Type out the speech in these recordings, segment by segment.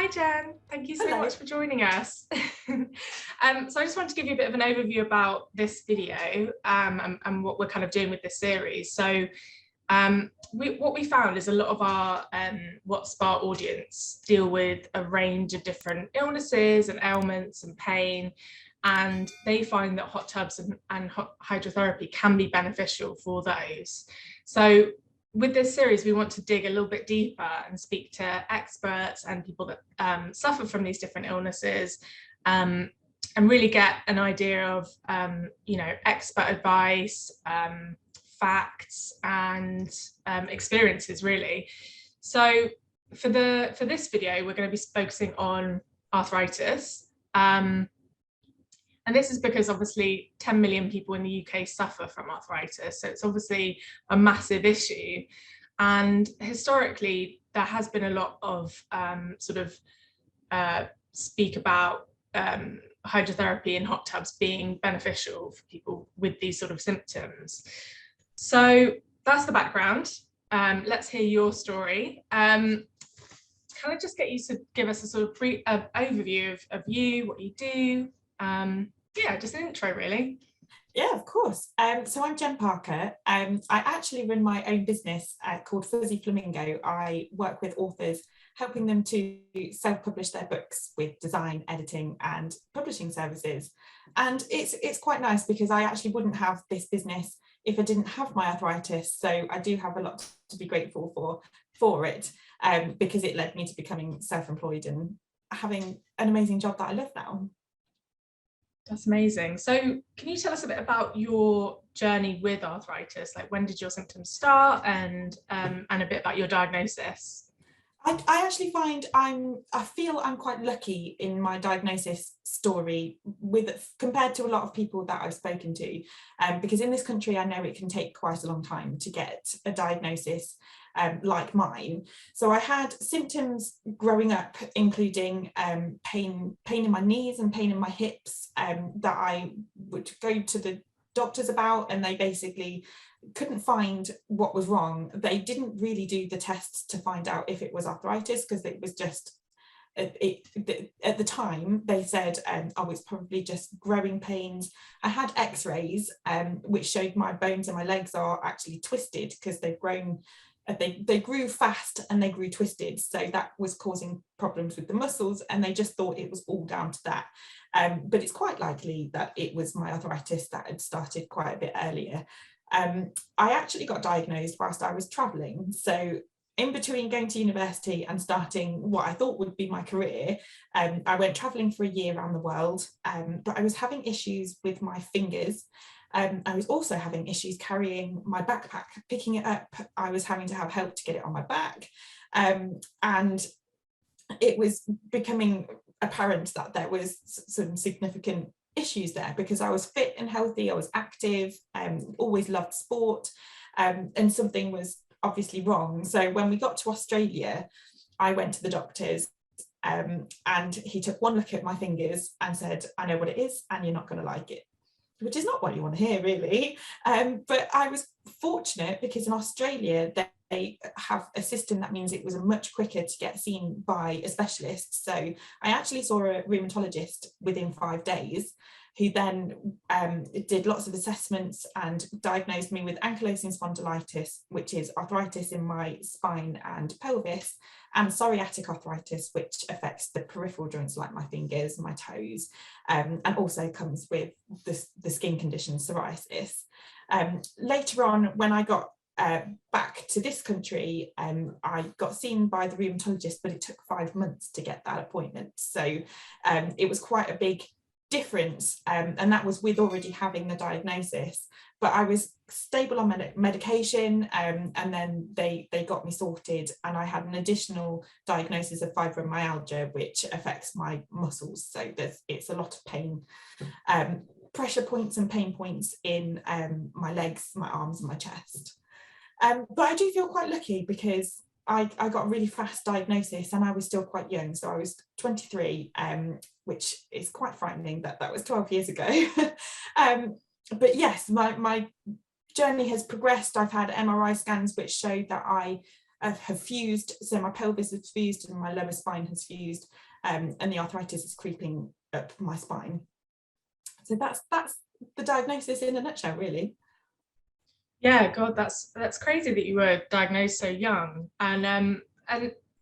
Hi Jen, thank you so Hello. much for joining us. So I just wanted to give you a bit of an overview about this video and what we're kind of doing with this series. So what we found is a lot of our WhatSpa audience deal with a range of different illnesses and ailments and pain, and they find that hot tubs and hydrotherapy can be beneficial for those. So with this series, we want to dig a little bit deeper and speak to experts and people that suffer from these different illnesses, and really get an idea of, expert advice, facts, and experiences, really. So for this video, we're going to be focusing on arthritis. And this is because obviously 10 million people in the UK suffer from arthritis. So it's obviously a massive issue. And historically, there has been a lot of speak about hydrotherapy in hot tubs being beneficial for people with these sort of symptoms. So that's the background. Let's hear your story. Can I just get you to give us a sort of overview of you, what you do? Just an intro, really. Yeah, of course. So I'm Jen Parker. I actually run my own business called Fuzzy Flamingo. I work with authors, helping them to self-publish their books with design, editing, and publishing services. And it's quite nice because I actually wouldn't have this business if I didn't have my arthritis. So I do have a lot to be grateful for it, because it led me to becoming self-employed and having an amazing job that I love now. That's amazing. So can you tell us a bit about your journey with arthritis? Like, when did your symptoms start, and a bit about your diagnosis? I actually find I feel I'm quite lucky in my diagnosis story compared to a lot of people that I've spoken to, because in this country I know it can take quite a long time to get a diagnosis like mine. So I had symptoms growing up, including pain in my knees and pain in my hips, that I would go to the doctors about, and they basically couldn't find what was wrong. They didn't really do the tests to find out if it was arthritis, because it was just at the time they said it's probably just growing pains. I had x-rays which showed my bones in my legs are actually twisted because they've grown. They grew fast and they grew twisted, so that was causing problems with the muscles, and they just thought it was all down to that. But it's quite likely that it was my arthritis that had started quite a bit earlier. I actually got diagnosed whilst I was travelling. So in between going to university and starting what I thought would be my career, I went travelling for a year around the world, but I was having issues with my fingers. I was also having issues carrying my backpack, picking it up. I was having to have help to get it on my back. And it was becoming apparent that there was some significant issues there, because I was fit and healthy, I was active, always loved sport, and something was obviously wrong. So when we got to Australia, I went to the doctors, and he took one look at my fingers and said, "I know what it is and you're not going to like it," which is not what you want to hear, really. But I was fortunate because in Australia, they have a system that means it was much quicker to get seen by a specialist. So I actually saw a rheumatologist within 5 days, who then did lots of assessments and diagnosed me with ankylosing spondylitis, which is arthritis in my spine and pelvis, and psoriatic arthritis, which affects the peripheral joints like my fingers, my toes, and also comes with the skin condition psoriasis. Later on, when I got back to this country, I got seen by the rheumatologist, but it took 5 months to get that appointment. So it was quite a big difference, and that was with already having the diagnosis. But I was stable on medication, and then they got me sorted, and I had an additional diagnosis of fibromyalgia, which affects my muscles. So it's a lot of pain, pressure points and pain points in my legs, my arms, and my chest. But I do feel quite lucky because I got a really fast diagnosis and I was still quite young. So I was 23, which is quite frightening that was 12 years ago. But yes, my journey has progressed. I've had MRI scans which showed that I have fused. So my pelvis is fused and my lower spine has fused, and the arthritis is creeping up my spine. So that's the diagnosis in a nutshell, really. Yeah, God, that's crazy that you were diagnosed so young. And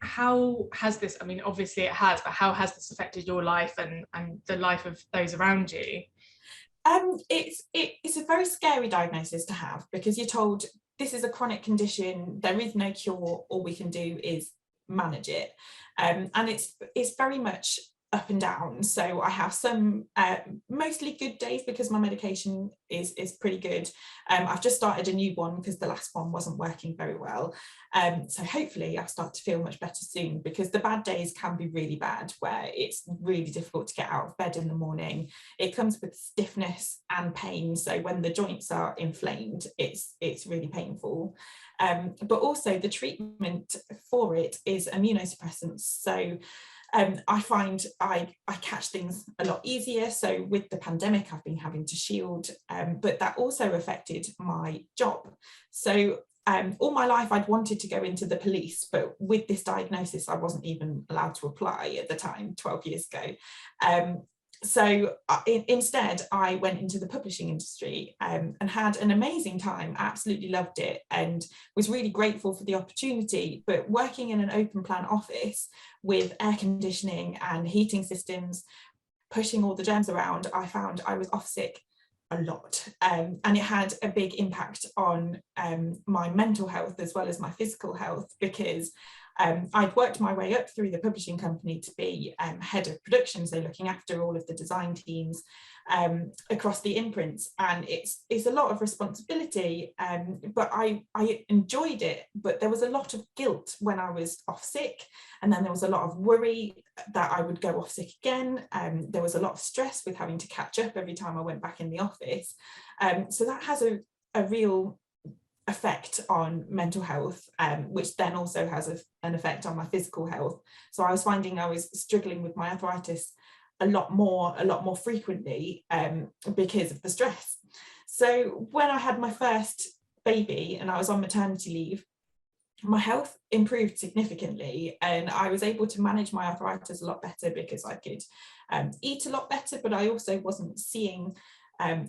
how has this, I mean, obviously it has, but how has this affected your life and the life of those around you? It's a very scary diagnosis to have, because you're told this is a chronic condition, there is no cure, all we can do is manage it, and it's very much up and down. So I have some mostly good days because my medication is pretty good. I've just started a new one because the last one wasn't working very well, so hopefully I'll start to feel much better soon, because the bad days can be really bad, where it's really difficult to get out of bed in the morning. It comes with stiffness and pain, so when the joints are inflamed, it's really painful. But also the treatment for it is immunosuppressants. So I find I catch things a lot easier. So with the pandemic, I've been having to shield, but that also affected my job. So all my life I'd wanted to go into the police, but with this diagnosis, I wasn't even allowed to apply at the time, 12 years ago. So instead, I went into the publishing industry, and had an amazing time, absolutely loved it, and was really grateful for the opportunity. But working in an open plan office with air conditioning and heating systems, pushing all the germs around, I found I was off sick a lot, and it had a big impact on my mental health as well as my physical health, because I'd worked my way up through the publishing company to be head of production, so looking after all of the design teams across the imprints, and it's a lot of responsibility, but I enjoyed it. But there was a lot of guilt when I was off sick, and then there was a lot of worry that I would go off sick again. There was a lot of stress with having to catch up every time I went back in the office, so that has a real effect on mental health, which then also has an effect on my physical health. So I was finding I was struggling with my arthritis a lot more frequently, because of the stress. So when I had my first baby and I was on maternity leave, my health improved significantly, and I was able to manage my arthritis a lot better, because I could eat a lot better, but I also wasn't seeing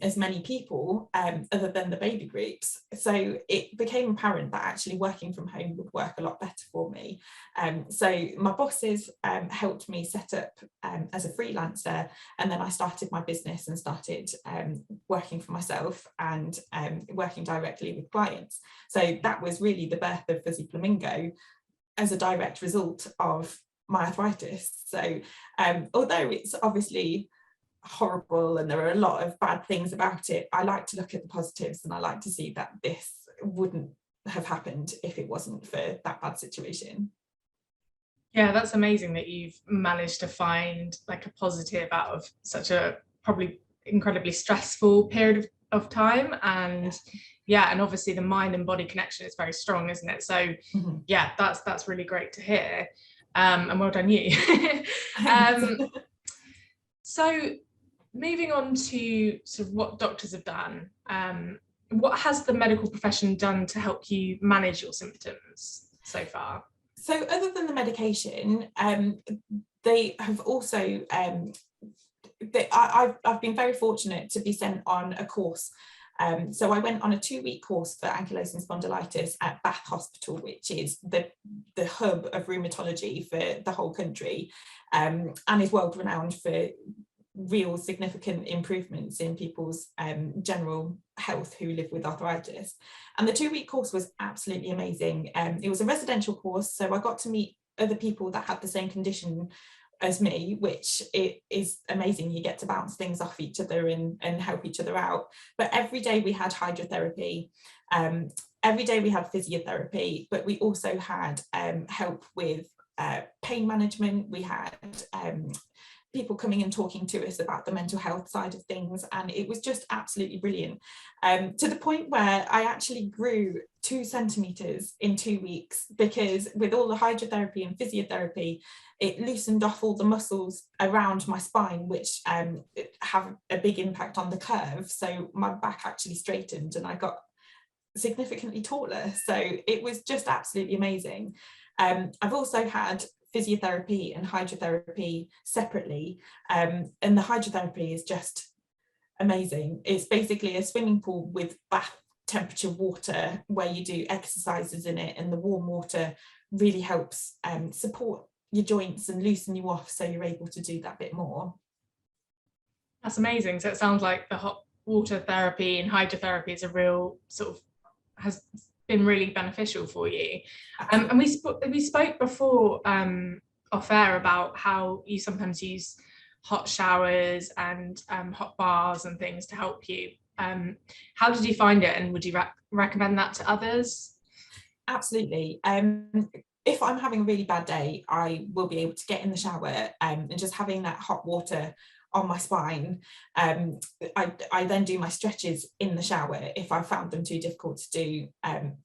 as many people other than the baby groups. So it became apparent that actually working from home would work a lot better for me. So my bosses helped me set up as a freelancer, and then I started my business and started working for myself and working directly with clients. So that was really the birth of Fuzzy Flamingo, as a direct result of my arthritis. So although it's obviously horrible and there are a lot of bad things about it, I like to look at the positives, and I like to see that this wouldn't have happened if it wasn't for that bad situation. Yeah, that's amazing that you've managed to find like a positive out of such a probably incredibly stressful period of time. And yeah, and obviously the mind and body connection is very strong, isn't it? So yeah, that's really great to hear, and well done you. So moving on to sort of what doctors have done, what has the medical profession done to help you manage your symptoms so far? So other than the medication, they have also, I've been very fortunate to be sent on a course. So I went on a 2-week course for ankylosing spondylitis at Bath Hospital, which is the hub of rheumatology for the whole country, and is world renowned for real significant improvements in people's general health who live with arthritis. And the 2-week course was absolutely amazing. It was a residential course, so I got to meet other people that had the same condition as me, which is amazing. You get to bounce things off each other and help each other out. But every day we had hydrotherapy, every day we had physiotherapy, but we also had help with pain management. We had people coming and talking to us about the mental health side of things, and it was just absolutely brilliant, to the point where I actually grew 2 centimeters in 2 weeks, because with all the hydrotherapy and physiotherapy, it loosened off all the muscles around my spine, which have a big impact on the curve. So my back actually straightened, and I got significantly taller. So it was just absolutely amazing. I've also had physiotherapy and hydrotherapy separately, and the hydrotherapy is just amazing. It's basically a swimming pool with bath temperature water where you do exercises in it, and the warm water really helps support your joints and loosen you off, so you're able to do that bit more. That's amazing. So it sounds like the hot water therapy and hydrotherapy is a real sort of, has been really beneficial for you. And we spoke before off air about how you sometimes use hot showers and hot baths and things to help you. How did you find it, and would you recommend that to others? Absolutely. If I'm having a really bad day, I will be able to get in the shower, and just having that hot water on my spine. I then do my stretches in the shower if I found them too difficult to do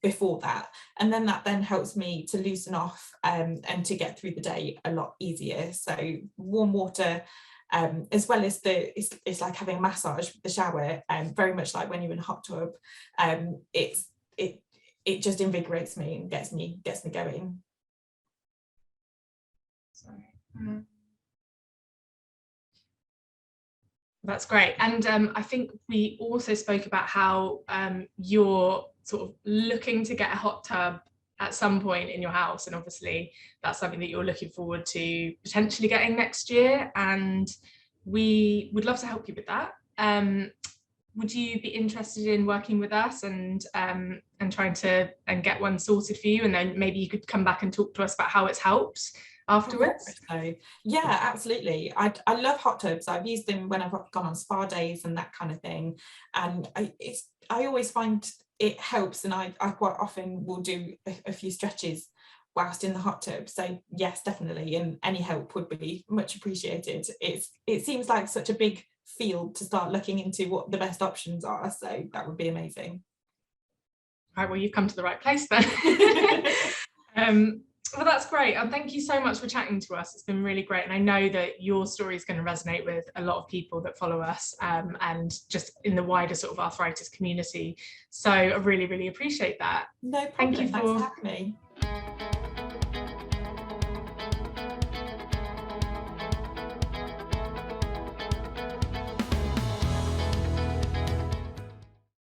before that. And then that then helps me to loosen off and to get through the day a lot easier. So warm water, as well as it's like having a massage with the shower, very much like when you're in a hot tub. It just invigorates me and gets me going. Sorry. That's great. And I think we also spoke about how you're sort of looking to get a hot tub at some point in your house, and obviously that's something that you're looking forward to potentially getting next year, and we would love to help you with that. Would you be interested in working with us and trying to get one sorted for you, and then maybe you could come back and talk to us about how it's helped afterwards? So yeah, absolutely. I love hot tubs. I've used them when I've gone on spa days and that kind of thing, and I always find it helps, and I quite often will do a few stretches whilst in the hot tub. So yes, definitely, and any help would be much appreciated. It seems like such a big field to start looking into what the best options are, so that would be amazing. Right, well, you've come to the right place then. Well, that's great, and thank you so much for chatting to us. It's been really great, and I know that your story is going to resonate with a lot of people that follow us, and just in the wider sort of arthritis community. So I really, really appreciate that. No problem. Thank you Thanks for having me.